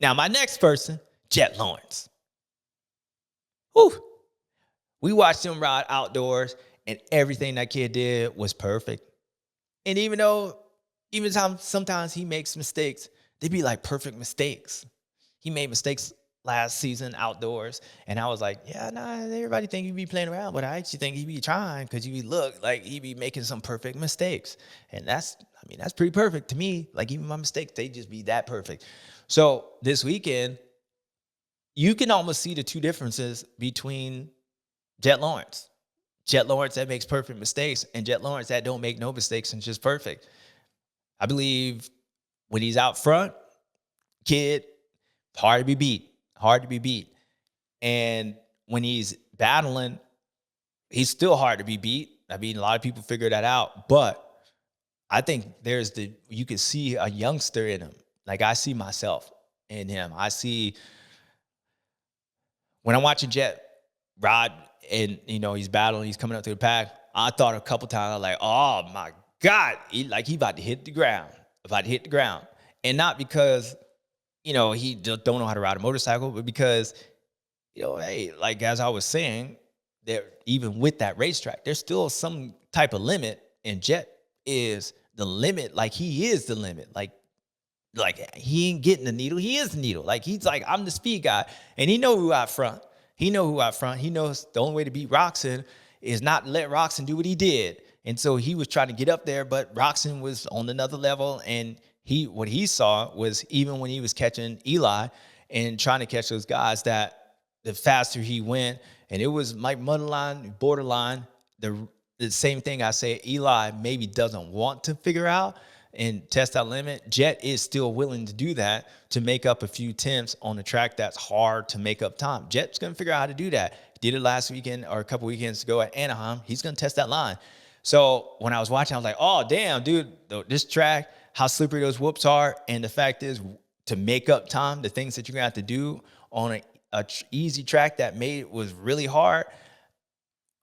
Now, my next person, Jet Lawrence. Whew. We watched him ride outdoors, and everything that kid did was perfect. And even though, even sometimes he makes mistakes, they be like perfect mistakes. He made mistakes last season outdoors, and I was like, yeah, nah, everybody think he be playing around, but I actually think he be trying because you look like he be making some perfect mistakes, and that's pretty perfect to me. Like even my mistakes, they just be that perfect. So this weekend, you can almost see the two differences between Jet Lawrence. Jet Lawrence that makes perfect mistakes, and Jet Lawrence that don't make no mistakes and just perfect. I believe when he's out front, kid, hard to be beat, hard to be beat. And when he's battling, he's still hard to be beat. I mean, a lot of people figure that out, but I think you can see a youngster in him. Like I see myself in him. I see when I'm watching Jet Rod and he's battling, he's coming up to the pack. I thought a couple times, I was like, oh my God, he about to hit the ground, and not because he just don't know how to ride a motorcycle, but because hey, like as I was saying, there even with that racetrack, there's still some type of limit, and Jet is the limit. Like he is the limit. Like he ain't getting the needle. He is the needle. Like he's like, I'm the speed guy. And he know who out front. He knows the only way to beat Roxon is not let Roxon do what he did. And so he was trying to get up there, but Roxon was on another level. And what he saw was even when he was catching Eli and trying to catch those guys, that the faster he went, and it was like borderline, the same thing I say Eli maybe doesn't want to figure out and test that limit. Jet is still willing to do that to make up a few tenths on a track that's hard to make up time. Jet's going to figure out how to do that. He did it last weekend or a couple weekends ago at Anaheim. He's going to test that line. So when I was watching, I was like, oh, damn, dude, this track, how slippery those whoops are. And the fact is, to make up time, the things that you're going to have to do on a easy track that was really hard,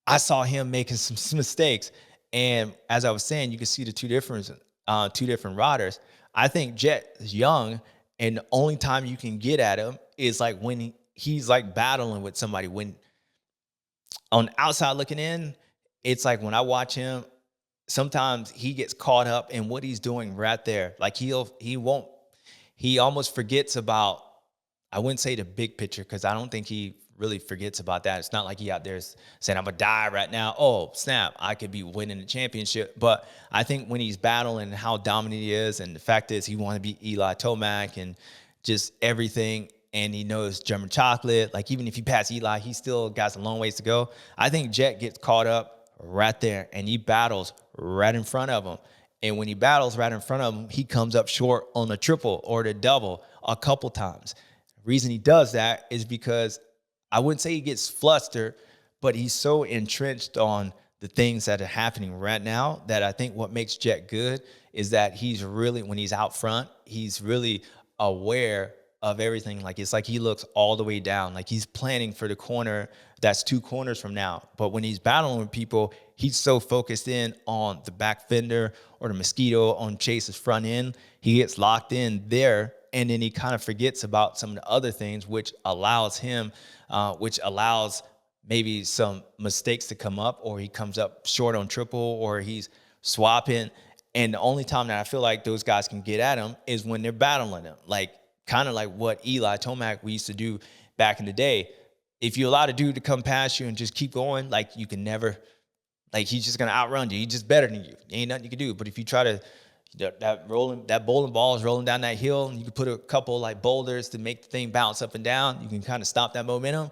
I saw him making some mistakes. And as I was saying, you can see the two different riders. I think Jet is young, and the only time you can get at him is like when he's like battling with somebody. When on the outside looking in, it's like when I watch him, sometimes he gets caught up in what he's doing right there. Like he almost forgets about, I wouldn't say the big picture, because I don't think he really forgets about that. It's not like he out there saying, I'm going to die right now. Oh, snap, I could be winning the championship. But I think when he's battling and how dominant he is, and the fact is he want to beat Eli Tomac and just everything, and he knows German chocolate. Like even if he pass Eli, he still got some long ways to go. I think Jet gets caught up right there, and he battles right in front of him. And when he battles right in front of him, he comes up short on the triple or the double a couple times. The reason he does that is because I wouldn't say he gets flustered, but he's so entrenched on the things that are happening right now that I think what makes Jet good is that he's really, when he's out front, he's really aware of everything. Like it's like he looks all the way down, like he's planning for the corner that's 2 corners from now. But when he's battling with people, he's so focused in on the back fender or the mosquito on Chase's front end, he gets locked in there. And then he kind of forgets about some of the other things, which allows maybe some mistakes to come up, or he comes up short on triple, or he's swapping. And the only time that I feel like those guys can get at him is when they're battling him. Like kind of like what Eli Tomac we used to do back in the day. If you allow the dude to come past you and just keep going, like you can never, like he's just going to outrun you. He's just better than you. Ain't nothing you can do. But if you try to, that bowling ball is rolling down that hill, and you can put a couple like boulders to make the thing bounce up and down, you can kind of stop that momentum,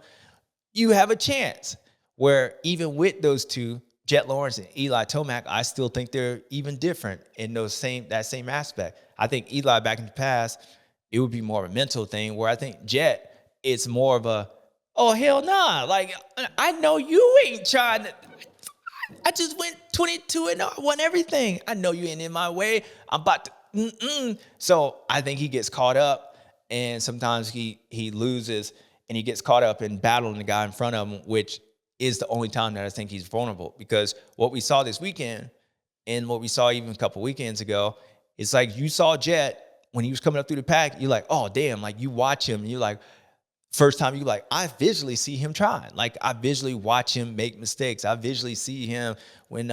you have a chance. Where even with those two, Jet Lawrence and Eli Tomac, I still think they're even different in that same aspect. I think Eli back in the past, it would be more of a mental thing, where I think Jet, it's more of a, oh hell nah, like I know you ain't trying to, I just went 22 and I won everything. I know you ain't in my way. I'm about to. So I think he gets caught up, and sometimes he loses, and he gets caught up in battling the guy in front of him, which is the only time that I think he's vulnerable. Because what we saw this weekend, and what we saw even a couple weekends ago, it's like you saw Jet. when he was coming up through the pack, you're like, oh damn, like you watch him, and you're like, first time you like, I visually see him trying. Like I visually watch him make mistakes. I visually see him when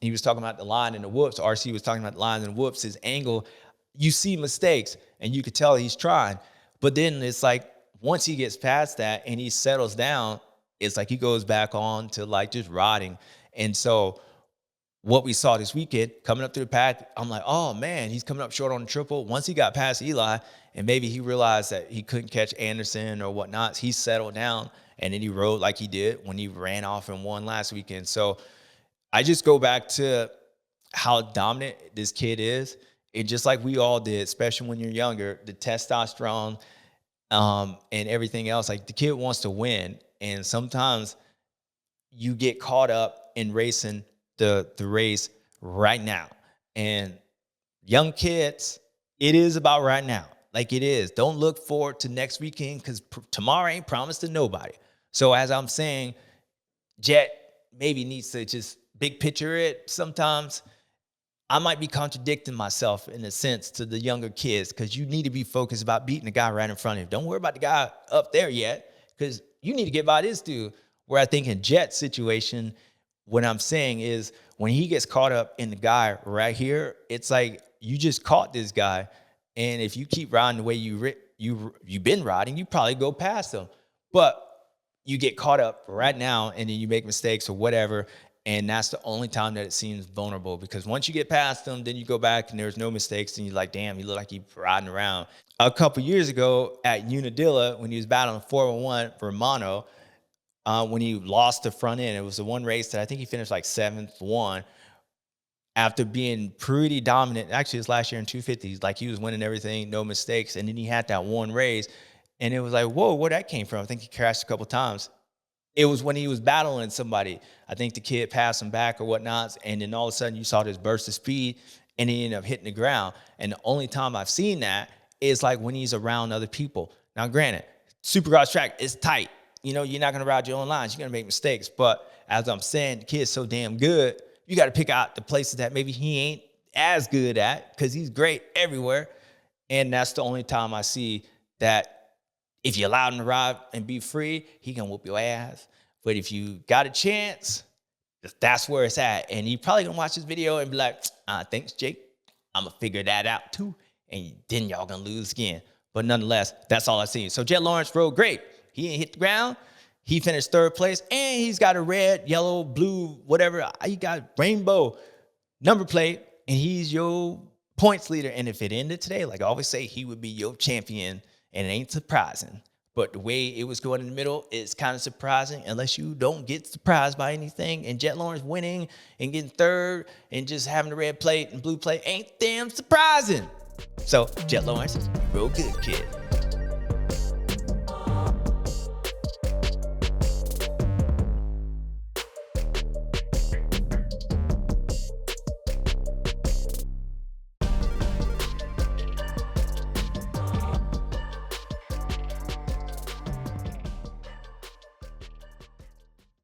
he was talking about the line and the whoops. RC was talking about the lines and whoops, his angle. You see mistakes and you could tell he's trying. But then it's like once he gets past that and he settles down, it's like he goes back on to like just rotting. And so what we saw this weekend coming up through the pack, I'm like, oh man, he's coming up short on the triple. Once he got past Eli and maybe he realized that he couldn't catch Anderson or whatnot, he settled down and then he rode like he did when he ran off and won last weekend. So I just go back to how dominant this kid is. And just like we all did, especially when you're younger, the testosterone and everything else, like the kid wants to win. And sometimes you get caught up in racing the race right now. And young kids, it is about right now. Like it is. Don't look forward to next weekend because tomorrow ain't promised to nobody. So as I'm saying, JETT maybe needs to just big picture it sometimes. I might be contradicting myself in a sense to the younger kids because you need to be focused about beating the guy right in front of you. Don't worry about the guy up there yet because you need to get by this dude. Where I think in JETT's situation, what I'm saying is when he gets caught up in the guy right here, it's like you just caught this guy. And if you keep riding the way you've been riding, you probably go past him. But you get caught up right now and then you make mistakes or whatever. And that's the only time that it seems vulnerable because once you get past them, then you go back and there's no mistakes. And you're like, damn, you look like you're riding around. A couple years ago at Unadilla, when he was battling 401 Romano, when he lost the front end, it was the one race that I think he finished like 7th, one. After being pretty dominant, actually his last year in 250s, like he was winning everything, no mistakes. And then he had that one race. And it was like, whoa, where that came from? I think he crashed a couple times. It was when he was battling somebody. I think the kid passed him back or whatnot. And then all of a sudden you saw this burst of speed and he ended up hitting the ground. And the only time I've seen that is like when he's around other people. Now, granted, Supercross track is tight. You know, you're not going to ride your own lines. You're going to make mistakes. But as I'm saying, the kid's so damn good, you got to pick out the places that maybe he ain't as good at because he's great everywhere. And that's the only time I see that if you allow him to ride and be free, he can whoop your ass. But if you got a chance, that's where it's at. And he probably gonna watch this video and be like, thanks, Jake. I'm gonna figure that out too. And then y'all gonna lose again. But nonetheless, that's all I see. So Jett Lawrence rode great. He ain't hit the ground. He finished 3rd place. And he's got a red, yellow, blue, whatever. He got rainbow number plate. And he's your points leader. And if it ended today, like I always say, he would be your champion. And it ain't surprising. But the way it was going in the middle is kind of surprising unless you don't get surprised by anything. And Jett Lawrence winning and getting 3rd and just having the red plate and blue plate ain't damn surprising. So Jett Lawrence is a real good kid.